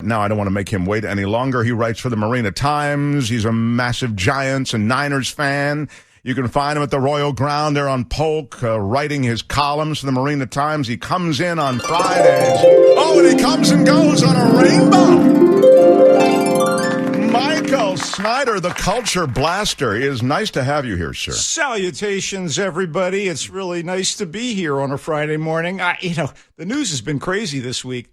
Now I don't want to make him wait any longer. He writes for the Marina Times. He's a massive Giants and Niners fan. You can find him at the Royal Ground there on Polk, writing his columns for the Marina Times. He comes in on Fridays. Oh, and he comes and goes on a rainbow. Michael Snyder, the culture blaster. It is nice to have you here, sir. Salutations, everybody. It's really nice to be here on a Friday morning. The news has been crazy this week.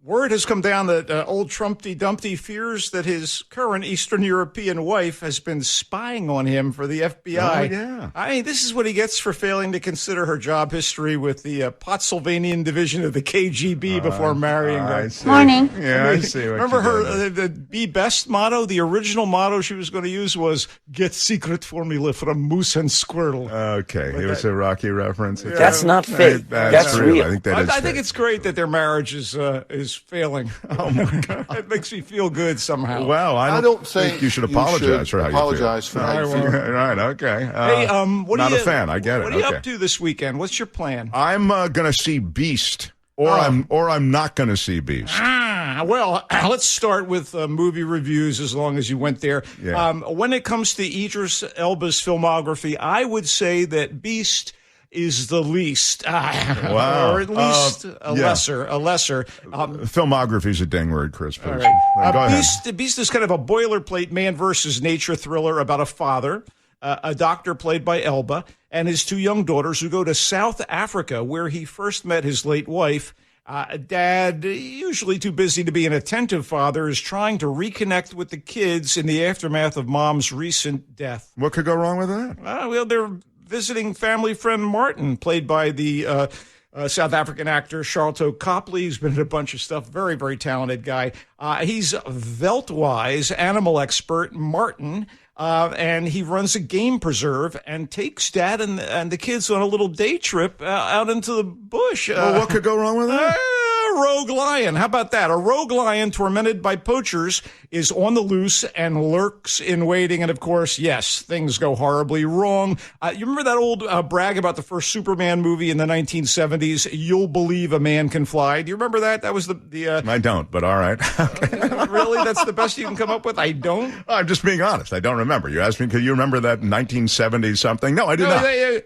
Word has come down that old Trumpty Dumpty fears that his current Eastern European wife has been spying on him for the FBI. Oh, yeah. This is what he gets for failing to consider her job history with the Pottsylvanian division of the KGB before marrying her. Morning. Yeah, I see. Remember her, the Be Best motto? The original motto she was going to use was, "Get secret formula from Moose and Squirtle." Okay, it was a Rocky reference. Yeah. That's not fake. That's real. I think that is I think it's great that their marriage is failing. Oh my God, it makes me feel good somehow. Well, I don't think you should apologize for how you feel. Apologize for how you feel. Right? Okay. Hey, what not are you, a fan. I get it. What are you up to this weekend? What's your plan? I'm going to see Beast, or I'm not going to see Beast. Well, let's start with movie reviews. As long as you went there, Yeah. When it comes to Idris Elba's filmography, I would say that Beast is the least, Wow. or at least a lesser. Filmography's a dang word, Chris. Please. All right. Go ahead. Beast is kind of a boilerplate man versus nature thriller about a father, a doctor played by Elba, and his two young daughters who go to South Africa, where he first met his late wife. Dad, usually too busy to be an attentive father, is trying to reconnect with the kids in the aftermath of Mom's recent death. What could go wrong with that? Well, they're visiting family friend Martin, played by the South African actor Charlton Copley, who's been in a bunch of stuff. Very, very talented guy. He's Veltwise, animal expert Martin, and he runs a game preserve and takes Dad and the kids on a little day trip out into the bush. Well, what could go wrong with that? Rogue lion. How about that? A rogue lion tormented by poachers is on the loose and lurks in waiting. And of course, yes, things go horribly wrong. You remember that old brag about the first Superman movie in the 1970s? You'll believe a man can fly. Do you remember that? That was the I don't, but all right. Really? That's the best you can come up with? I don't? I'm just being honest. I don't remember. You asked me, could you remember that 1970 something? No, I did not.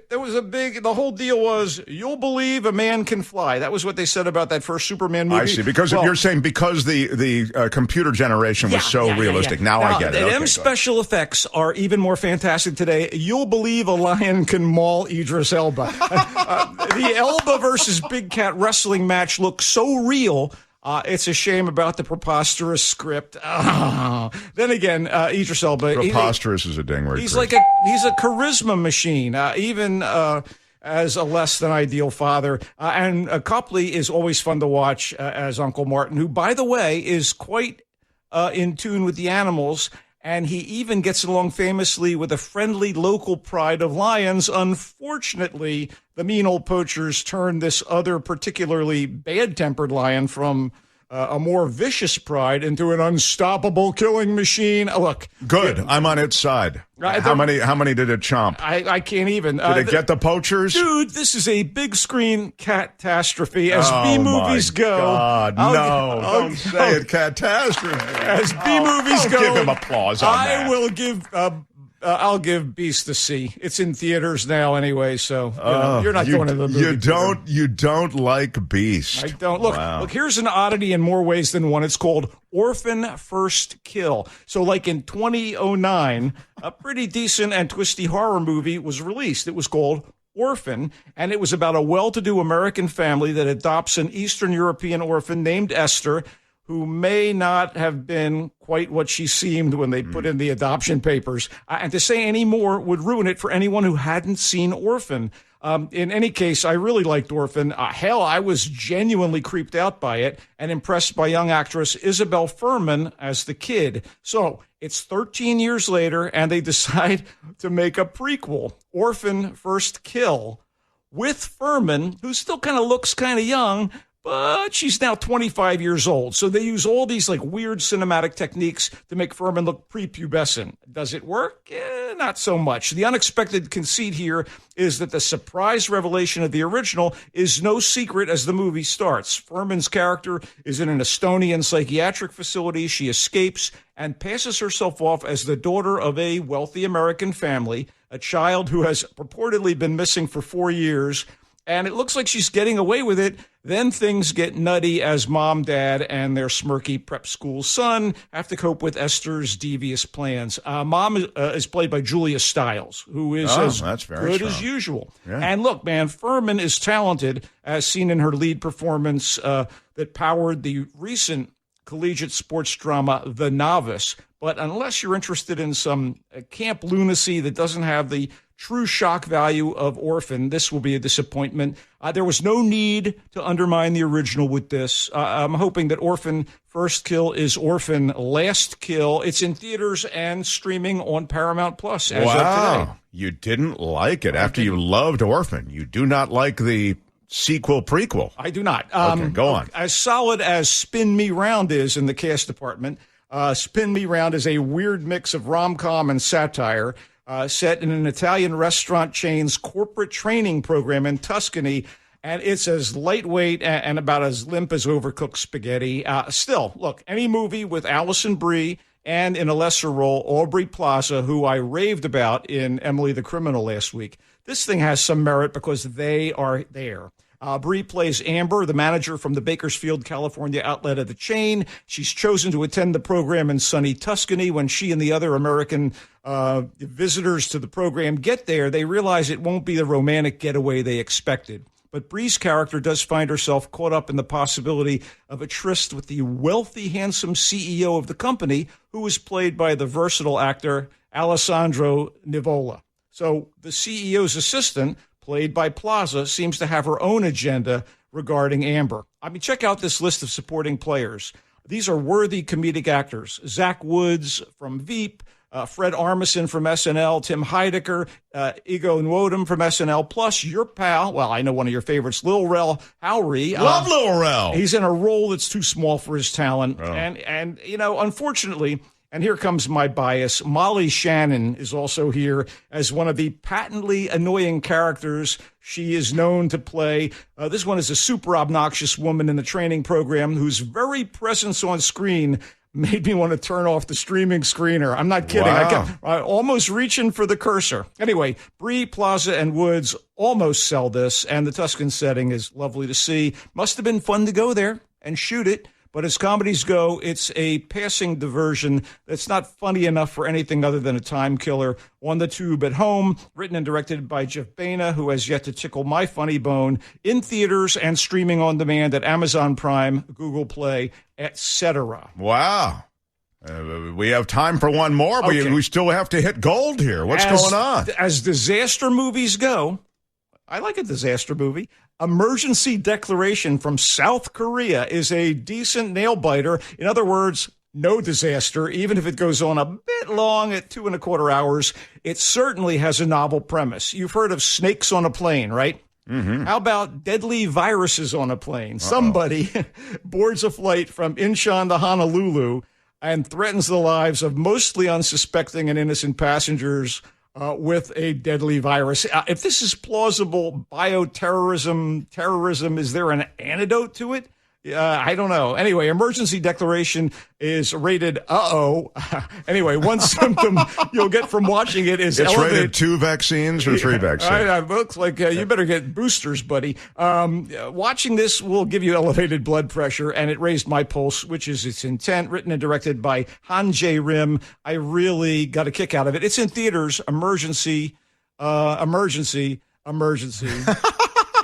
There was the whole deal was, you'll believe a man can fly. That was what they said about that first Superman movie. I see. Because you're saying because the computer generation was so realistic. Now I get it. Okay, them special effects are even more fantastic today. You'll believe a lion can maul Idris Elba. The Elba versus Big Cat wrestling match looks so real. It's a shame about the preposterous script. Then again, Idris Elba. Preposterous is a dang word. He's like he's a charisma machine. Even as a less than ideal father. And Copley is always fun to watch as Uncle Martin, who, by the way, is quite in tune with the animals. And he even gets along famously with a friendly local pride of lions. Unfortunately, the mean old poachers turned this other particularly bad-tempered lion from a more vicious pride into an unstoppable killing machine. Look. Good. I'm on its side. How many did it chomp? I can't even. Did it get the poachers? Dude, this is a big screen catastrophe as B-movies go. God, don't say it, catastrophe. As B-movies go. Give him applause on that. I will give... I'll give Beast a C. It's in theaters now anyway, so you're not going to the movie. You don't like Beast. I don't. Look, here's an oddity in more ways than one. It's called Orphan First Kill. So like in 2009, a pretty decent and twisty horror movie was released. It was called Orphan, and it was about a well-to-do American family that adopts an Eastern European orphan named Esther, who may not have been quite what she seemed when they put in the adoption papers. And to say any more would ruin it for anyone who hadn't seen Orphan. In any case, I really liked Orphan. Hell, I was genuinely creeped out by it and impressed by young actress Isabel Fuhrman as the kid. So it's 13 years later, and they decide to make a prequel, Orphan First Kill, with Fuhrman, who still kind of looks kind of young, but she's now 25 years old. So they use all these like weird cinematic techniques to make Furman look prepubescent. Does it work? Not so much. The unexpected conceit here is that the surprise revelation of the original is no secret as the movie starts. Furman's character is in an Estonian psychiatric facility. She escapes and passes herself off as the daughter of a wealthy American family, a child who has purportedly been missing for 4 years. And it looks like she's getting away with it. Then things get nutty as mom, dad, and their smirky prep school son have to cope with Esther's devious plans. Mom is played by Julia Stiles, who is as good as usual. Yeah. And look, man, Furman is talented, as seen in her lead performance that powered the recent collegiate sports drama, The Novice. But unless you're interested in some camp lunacy that doesn't have the true shock value of Orphan, this will be a disappointment. There was no need to undermine the original with this. I'm hoping that Orphan First Kill is Orphan Last Kill. It's in theaters and streaming on Paramount Plus as of today. You didn't like it after you loved Orphan. You do not like the sequel prequel. I do not. Okay, go on. As solid as Spin Me Round is in the cast department, Spin Me Round is a weird mix of rom-com and satire. Set in an Italian restaurant chain's corporate training program in Tuscany, and it's as lightweight and about as limp as overcooked spaghetti. Still, look, any movie with Alison Brie and, in a lesser role, Aubrey Plaza, who I raved about in Emily the Criminal last week, this thing has some merit because they are there. Brie plays Amber, the manager from the Bakersfield, California outlet of the chain. She's chosen to attend the program in sunny Tuscany. When she and the other American visitors to the program get there, they realize it won't be the romantic getaway they expected. But Brie's character does find herself caught up in the possibility of a tryst with the wealthy, handsome CEO of the company, who is played by the versatile actor Alessandro Nivola. So the CEO's assistant, played by Plaza, seems to have her own agenda regarding Amber. I mean, check out this list of supporting players. These are worthy comedic actors. Zach Woods from Veep, Fred Armisen from SNL, Tim Heidecker, Ego Nwodum from SNL, plus your pal, well, I know one of your favorites, Lil Rel Howery. Love Lil Rel. He's in a role that's too small for his talent. Oh. And you know, unfortunately, and here comes my bias, Molly Shannon is also here as one of the patently annoying characters she is known to play. This one is a super obnoxious woman in the training program whose very presence on screen made me want to turn off the streaming screener. I'm not kidding. Wow. I almost reaching for the cursor. Anyway, Brie, Plaza, and Woods almost sell this, and the Tuscan setting is lovely to see. Must have been fun to go there and shoot it. But as comedies go, it's a passing diversion that's not funny enough for anything other than a time killer. On the tube at home, written and directed by Jeff Baena, who has yet to tickle my funny bone, in theaters and streaming on demand at Amazon Prime, Google Play, etc. Wow. We have time for one more, but we still have to hit gold here. What's going on? As disaster movies go, I like a disaster movie. Emergency Declaration from South Korea is a decent nail-biter. In other words, no disaster, even if it goes on a bit long at 2.25 hours. It certainly has a novel premise. You've heard of snakes on a plane, right? Mm-hmm. How about deadly viruses on a plane? Uh-oh. Somebody boards a flight from Incheon to Honolulu and threatens the lives of mostly unsuspecting and innocent passengers with a deadly virus. If this is plausible terrorism, is there an antidote to it? I don't know. Anyway, Emergency Declaration is rated Anyway, one symptom you'll get from watching it is it's rated 2 vaccines or 3 vaccines. It looks like you better get boosters, buddy. Watching this will give you elevated blood pressure, and it raised my pulse, which is its intent. Written and directed by Han Jae Rim. I really got a kick out of it. It's in theaters. Emergency.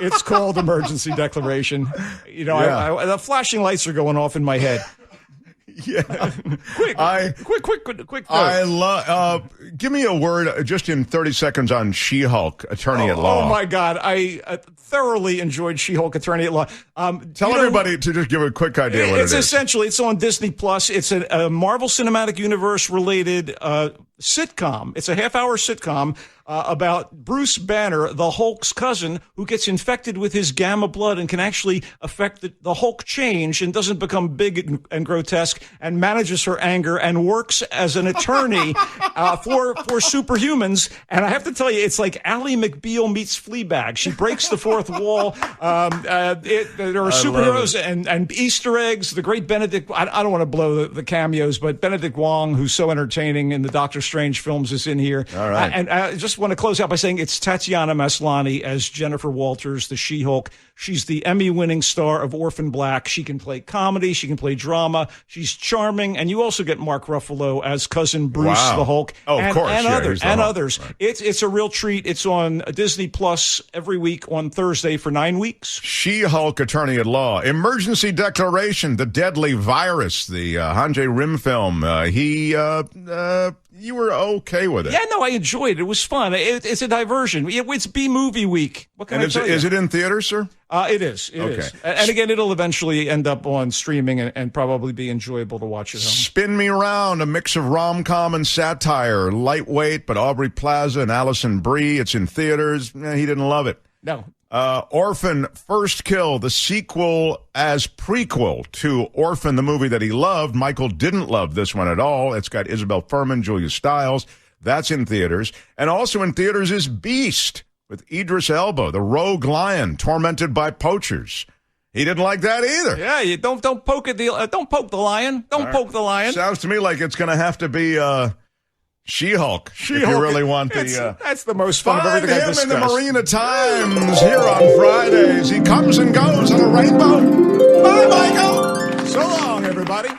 It's called Emergency Declaration. You know, yeah. The flashing lights are going off in my head. Yeah. Quick. I love. Give me a word just in 30 seconds on She-Hulk, Attorney at Law. Oh my God, I thoroughly enjoyed She-Hulk, Attorney at Law. Tell everybody to just give a quick idea what it is. Essentially, it's on Disney Plus. It's a Marvel Cinematic Universe related sitcom. It's a half-hour sitcom about Bruce Banner, the Hulk's cousin, who gets infected with his gamma blood and can actually affect the Hulk change and doesn't become big and grotesque, and manages her anger and works as an attorney for superhumans. And I have to tell you, it's like Ally McBeal meets Fleabag. She breaks the fourth wall. There are superheroes and Easter eggs. The great Benedict, I don't want to blow the cameos, but Benedict Wong, who's so entertaining in the Doctor Strange films, is in here. All right. And I just want to close out by saying it's Tatiana Maslany as Jennifer Walters, the She-Hulk. She's the Emmy-winning star of Orphan Black. She can play comedy. She can play drama. She's charming. And you also get Mark Ruffalo as cousin Bruce, the Hulk. Oh, of course. And others. Right. It's a real treat. It's on Disney Plus every week on Thursday for 9 weeks. She-Hulk Attorney at Law. Emergency Declaration, The Deadly Virus, the Hanjay Rim film. You were okay with it. Yeah, no, I enjoyed it. It was fun. It's a diversion. It's B-movie week. What can I tell you? Is it in theaters, sir? It is. It is. And again, it'll eventually end up on streaming and probably be enjoyable to watch at home. Spin Me Round, a mix of rom-com and satire. Lightweight, but Aubrey Plaza and Alison Brie. It's in theaters. He didn't love it. No. Orphan First Kill, the sequel as prequel to Orphan, the movie that he loved. Michael didn't love this one at all. It's got Isabel Furman, Julia Stiles. That's in theaters. And also in theaters is Beast with Idris Elba, the rogue lion tormented by poachers. He didn't like that either. Yeah, you don't poke at don't poke the lion. Don't poke the lion. Sounds to me like it's going to have to be She-Hulk. If you really want the... That's the most fun of everything I've discussed. Find him in the Marina Times here on Fridays. He comes and goes on a rainbow. Bye, Michael. So long, everybody.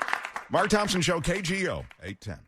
Mark Thompson Show, KGO, 810.